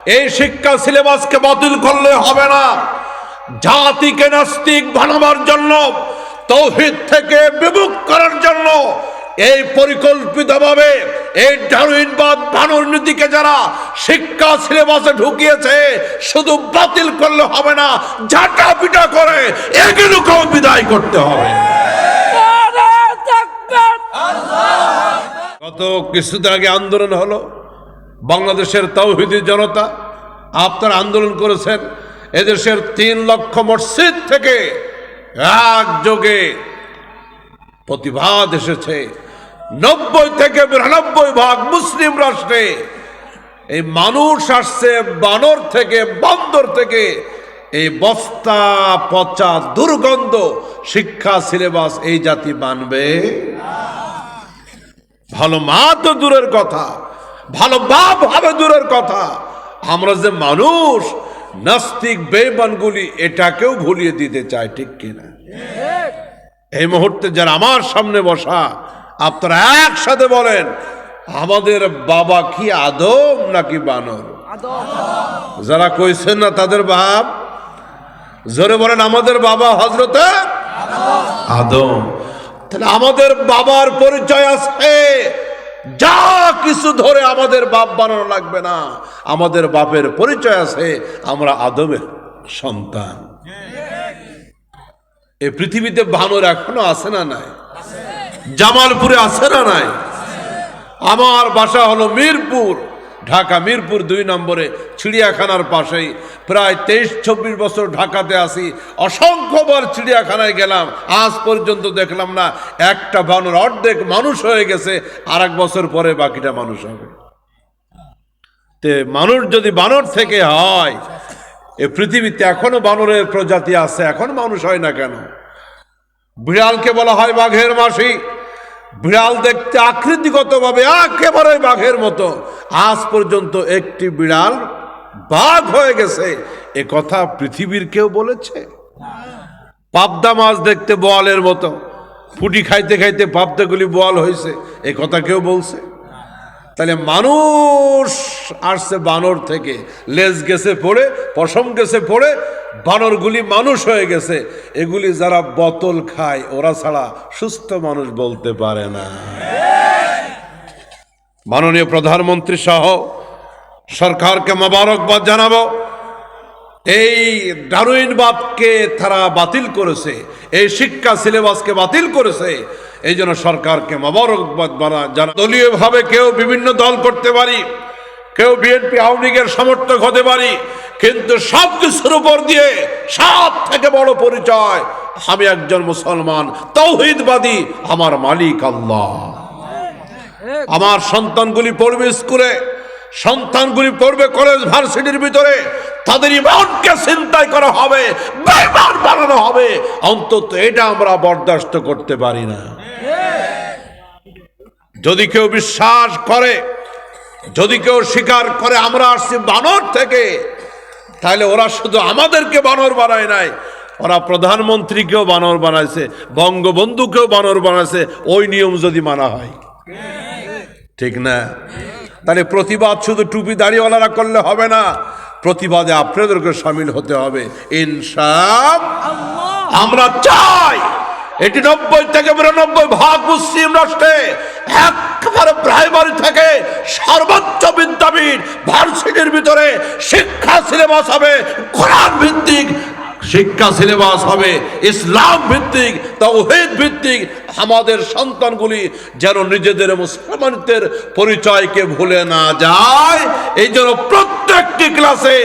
এই শিক্ষা সিলেবাসকে বাতিল করলে হবে না। জাতিকে নাস্তিক বানাবার জন্য, তৌহিদ থেকে বিমুখ করার জন্য এই পরিকল্পিতভাবে এই ডারউইনবাদ বানর নীতিকে যারা শিক্ষা সিলেবাসে ঢুকিয়েছে, শুধু বাতিল করলে হবে না, ঝাঁটা পিটা করে এগুলোকেও বিদায় করতে হবে। গত কিছুদিন আগে আন্দোলন হলো, বাংলাদেশের তাওহীদি জনতা আপনারা আন্দোলন করেছেন। এদেশের 3 লক্ষ মসজিদ থেকে একযোগে প্রতিবাদ এসেছে। 90 থেকে 92 ভাগ মুসলিম রাষ্ট্রে এই মানুষ আসছে বানর থেকে, বান্দর থেকে। এই বস্তা পচা দুর্গন্ধ শিক্ষা সিলেবাস এই জাতি মানবে? ভালো মা তো দূরের কথা, ভালো বাপ হবে দূরের কথা, আমরা যে মানুষ নাস্তিক বেঈমানগুলি এটাকেও ভুলিয়ে দিতে চাই, ঠিক কিনা? এই মুহূর্তে যারা আমার সামনে বসা, আপনারা একসাথে বলেন, আমাদের বাবা কি আদম নাকি বানর? যারা কইছেন না তাদের বাপ, জোরে বলেন আমাদের বাবা হযরতে আদম। তাহলে আমাদের বাবার পরিচয় আছে, যা কিছু ধরে আমাদের বাপ বানানো লাগবে না। আমাদের বাপের পরিচয় আছে, আমরা আদমের সন্তান। এই পৃথিবীতে বানর এখনো আছে না নাই? জামালপুরে আছে না নাই? আমার বাসা হলো মিরপুর, ঢাকা মিরপুর 2 নম্বরে, চিড়িয়াখানার পাশেই। প্রায় 23-24 বছর ঢাকাতে আছি, অসংখ্যবার চিড়িয়াখানায় গেলাম, আজ পর্যন্ত দেখলাম না একটা বানর অর্ধেক মানুষ হয়ে গেছে, আর 1 বছর পরে বাকিটা মানুষ হবে। তে মানুষ যদি বানর থেকে হয়, এ পৃথিবীতে এখনো বানরের প্রজাতি আছে, এখন মানুষ হয় না কেন? বিড়ালকে বলা হয় বাঘের মাসি। বিড়াল দেখতে আকৃতিগতভাবে একেবারে বাঘের মতো, আজ পর্যন্ত একটি বিড়াল বাঘ হয়ে গেছে এ কথা পৃথিবীর কেউ বলেছে? পাবদা মাছ দেখতে বোয়ালের মতো, ফুটি খাইতে খাইতে পাবদাগুলি বোয়াল হয়েছে, এ কথা কেউ বলছে? তাহলে মানুষ আসছে বানর থেকে, লেজ গেছে পড়ে, পশম গেছে পড়ে, বানরগুলি মানুষ হয়ে গেছে। এগুলি যারা বোতল খায়, ওরা ছাড়া সুস্থ মানুষ বলতে পারে না। মাননীয় প্রধানমন্ত্রী সহ সরকারকে মোবারকবাদ জানাবো। এই ডারউইনবাদকে তারা বাতিল করেছে, এই শিক্ষা সিলেবাসকে বাতিল করেছে। এই জন্য সরকারকে মোবারকবাদ জানা। দলীয়ভাবে কেউ বিভিন্ন দল করতে পারি, কেউ বিএনপি আওয়ামী লীগের সমর্থক হতে পারি, কিন্তু সব কিছুর উপর দিয়ে সব থেকে বড় পরিচয়, আমি একজন মুসলমান তাওহীদবাদী, আমার মালিক আল্লাহ। আমার সন্তানগুলি পড়বে স্কুলে, সন্তানগুলি পড়বে কলেজ ভার্সিটির ভিতরে, তাদের ইমানকে চিন্তাই করা হবে, বেঈমান বানানো হবে। অন্তত এটা আমরা বরদাস্ত করতে পারি না। যদি কেউ বিশ্বাস করে, যদি কেউ স্বীকার করে আমরা আসছি বানর থেকে, তাহলে ওরা শুধু আমাদেরকে বানর বানায় নাই, ওরা প্রধানমন্ত্রীকেও বানর বানাইছে, বঙ্গবন্ধুকেও বানর বানাইছে, ওই নিয়ম যদি মানা হয়, ঠিক না? তাহলে প্রতিবাদ শুধু টুপি দাড়িওয়ালারা করলে হবে না, প্রতিবাদে আপনাদেরকে শামিল হতে হবে ইনশাআল্লাহ। আমরা চাই এটি 90 থেকে 92 ভাগ মুসলিম রাষ্ট্রে একেবারে প্রাইমারি থেকে সর্বোচ্চ বিদ্যাপীঠ ভার্সিটির ভিতরে শিক্ষা সিলেবাস হবে কোরআন ভিত্তিক, শিক্ষা সিলেবাস হবে ইসলাম ভিত্তিক, তাওহীদ ভিত্তিক। আমাদের সন্তানগুলি যেন নিজেদের মুসলমানদের পরিচয়কে ভুলে না যায়, এই জন্য প্রত্যেকটি ক্লাসে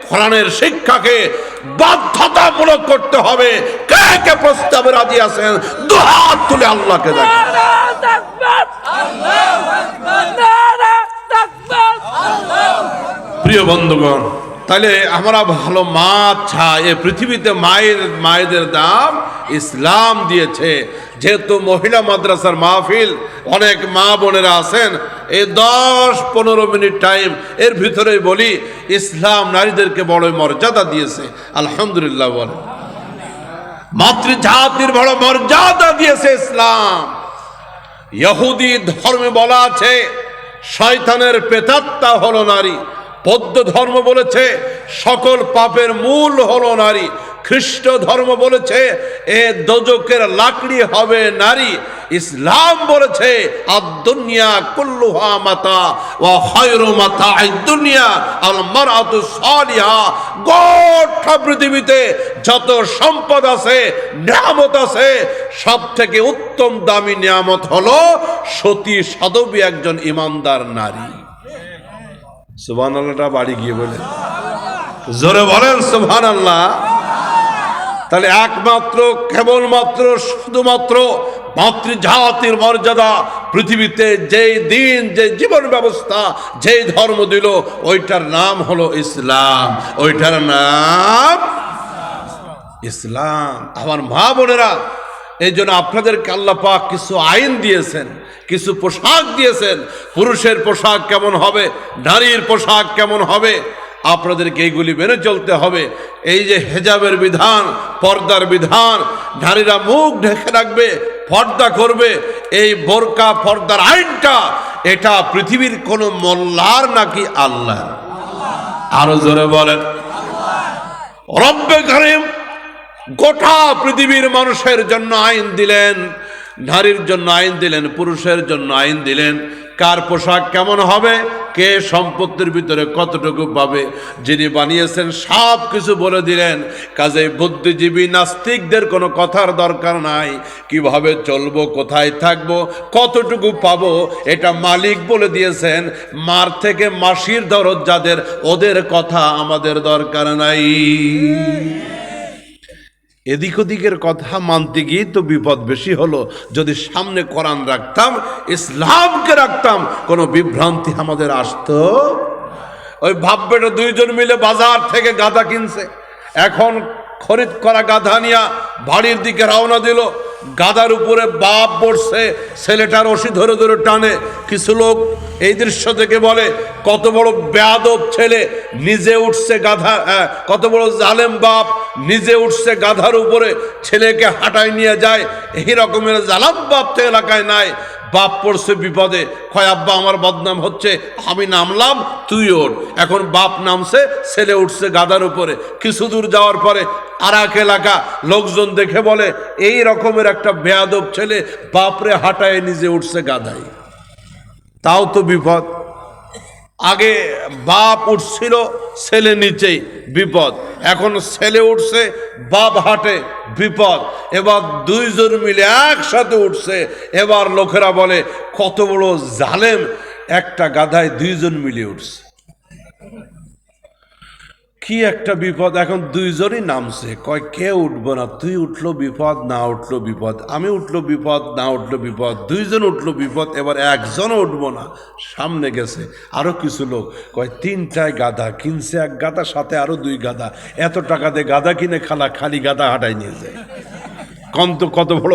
কোরআনের শিক্ষাকে বাধ্যতামূলক করতে হবে। কে কে প্রস্তাবে রাজি আছেন? দুহাত তুলে আল্লাহকে দেখেন। প্রিয় বন্ধুগণ, তাহলে আমরা ভালো মা চাই। এই পৃথিবীতে মায়েদের দাম ইসলাম দিয়েছে। যেহেতু মহিলা মাদ্রাসার মাহফিল, অনেক মা বোনেরা আছেন, এই 10-15 মিনিট টাইম এর ভিতরেই বলি, ইসলাম নারীদেরকে বড় মর্যাদা দিয়েছে, আলহামদুলিল্লাহ বলে। মাতৃজাতির বড় মর্যাদা দিয়েছে ইসলাম। ইহুদি ধর্মে বলা আছে শয়তানের প্রেতাত্মা হলো নারী, বৌদ্ধ ধর্ম বলেছে সকল পাপের মূল হলো নারী, খ্রিস্ট ধর্ম বলেছে এ দোজকের লাকড়ি হবে নারী, ইসলাম বলেছে আদ-দুনিয়া কুল্লুহা মাতা ওয়া খায়রু মাতা'আদ দুনিয়া আল মারআতু সালিহা। গোটা পৃথিবীতে যত সম্পদ আছে, নিয়ামত আছে, সব থেকে উত্তম দামি নিয়ামত হলো সতী সাধবী একজন ইমানদার নারী। সুবহানাল্লাহটা বাড়ি গিয়ে বলেন, জোরে বলেন সুবহানাল্লাহ। তাহলে একমাত্র কেবলমাত্র শুধুমাত্র মাতৃজাতির মর্যাদা পৃথিবীতে যেই দিন, যে জীবন ব্যবস্থা, যেই ধর্ম দিল, ওইটার নাম হলো ইসলাম, ওইটার নাম ইসলাম। আমার মা বোনেরা, এই জন্য আপনাদেরকে আল্লাহ পাক কিছু আইন দিয়েছেন, কিছু পোশাক দিয়েছেন। পুরুষের পোশাক কেমন হবে, নারীর পোশাক কেমন হবে, আপনাদেরকে এইগুলি মেনে চলতে হবে। এই যে হেজাবের বিধান, পর্দার বিধান, নারীরা মুখ ঢেকে রাখবে, পর্দা করবে, এই বোরকা পর্দার আইনটা এটা পৃথিবীর কোন মোল্লার নাকি আল্লাহ? আরো জোরে বলেন। রব্বে কারীম গোটা পৃথিবীর মানুষের জন্য আইন দিলেন, নারীর জন্য আইন দিলেন, পুরুষের জন্য আইন দিলেন। কার পোশাক কেমন হবে, কে সম্পত্তির ভিতরে কতটুকু পাবে, যিনি বানিয়েছেন সব কিছু বলে দিলেন। কাজে বুদ্ধিজীবী নাস্তিকদের কোনো কথার দরকার নাই। কিভাবে চলবো, কোথায় থাকবো, কতটুকু পাবো, এটা মালিক বলে দিয়েছেন। মার থেকে মাসির দরদ যাদের, ওদের কথা আমাদের দরকার নাই। এদিক ওদিকের কথা মানতে গিয়ে তো বিপদ বেশি হলো। যদি সামনে কোরআন রাখতাম, ইসলামকে রাখতাম, কোনো বিভ্রান্তি আমাদের আসতো। ওই ভাববেটা দুইজন মিলে বাজার থেকে গাধা কিনছে, এখন খরিদ করা গাধা নিয়ে বাড়ির দিকে রওনা দিল। গাধার উপরে বাপ বসছে, ছেলেটার রশি ধরে ধরে টানে। কিছু লোক এই দৃশ্য থেকে বলে, কত বড় বেয়াদব ছেলে, নিজে উঠছে গাধা, কত বড় জালেম বাপ, নিজে উঠছে গাধার উপরে, ছেলেকে হাঁটায় নিয়ে যায়। এই রকমের জালাম বাপ তো এলাকায় নাই। বাপ পড়ছে বিপদে, কয় আব্বা আমার বদনাম হচ্ছে, আমি নামলাম তুই ওঠ। এখন বাপ নামছে, ছেলে উঠছে গাধার উপরে। কিছু দূর যাওয়ার পরে আর এক এলাকা লোকজন দেখে বলে, এই রকমের একটা বেয়াদব ছেলে বাপরে হাঁটায় নিজে উঠছে গাধায়। তাও তো বিপদ। আগে বাপ উঠছিল, ছেলে নিচেই, বিপদ। এখন ছেলে উঠছে, বাপ হাঁটে, বিপদ। এবার দুইজন মিলে একসাথে উঠছে। এবার লোকেরা বলে, কত বড় জালেম, একটা গাধায় দুইজন মিলে উঠছে। কি একটা বিপদ। এখন দুইজনই নামছে, কয় কে উঠবো না, তুই উঠলো বিপদ, না উঠলো বিপদ, আমি উঠলো বিপদ, না উঠলো বিপদ, দুইজন উঠলো বিপদ, এবার একজনও উঠবো না। সামনে গেছে আরো কিছু লোক, কয় তিনটায় গাধা কিনছে, এক গাধা সাথে আরো দুই গাধা, এত টাকা দিয়ে গাধা কিনে খালি গাধা হাঁটাই নিয়ে যায়। কত বড়।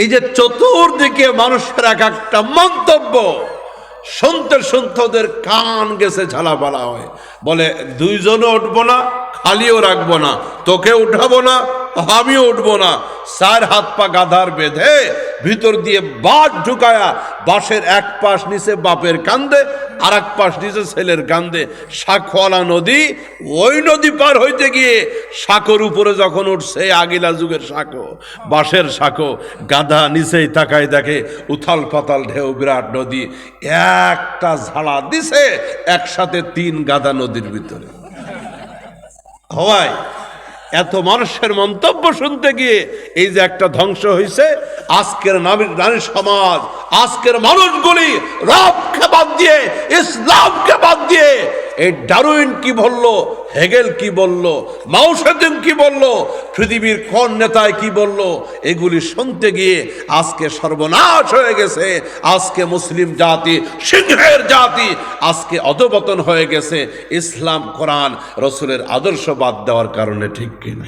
এই যে চতুর্দিকে মানুষের এক একটা মন্তব্য শুনতে শুনতে ওদের কান গেছে ঝালাপালা হয়ে। বলে দুইজনও উঠবো না, খালিও রাখবো না, তোকে উঠাবো না, আমিও উঠবো না। চার হাত পা গাধার বেঁধে ভিতর দিয়ে বাঁশ ঢুকায়া, বাঁশের এক পাশ নিচে বাপের কান্দে, আর এক পাশ নিচে ছেলের কান্দে। শাখওয়ালা নদী, ওই নদী পার হইতে গিয়ে শাখর উপরে যখন উঠছে, আগিলা যুগের শাখো, বাঁশের শাখো, গাধা নিচেই তাকায় দেখে উথাল পাতাল ঢেউ, বিরাট নদী। একটা ঝাড়া দিছে, একসাথে তিন গাধা নদীর ভিতরে। হওয়ায় এত মানুষের মন্তব্য শুনতে গিয়ে এই যে একটা ধ্বংস হয়েছে। আজকের নারী সমাজ, আজকের মানুষগুলি রবকে বাদ দিয়ে, ইসলামকে বাদ দিয়ে, এই ডারউইন কি বললো, হেগেল কি বললো, মাও সেতুং কি বললো, পৃথিবীর কোন নেতায় কি বললো, এগুলি শুনতে গিয়ে আজকে সর্বনাশ হয়ে গেছে। আজকে মুসলিম জাতি, সিংহের জাতি, আজকে অধঃপতন হয়ে গেছে ইসলাম, কোরআন, রসুলের আদর্শ বাদ দেওয়ার কারণে। ঠিক কিনা?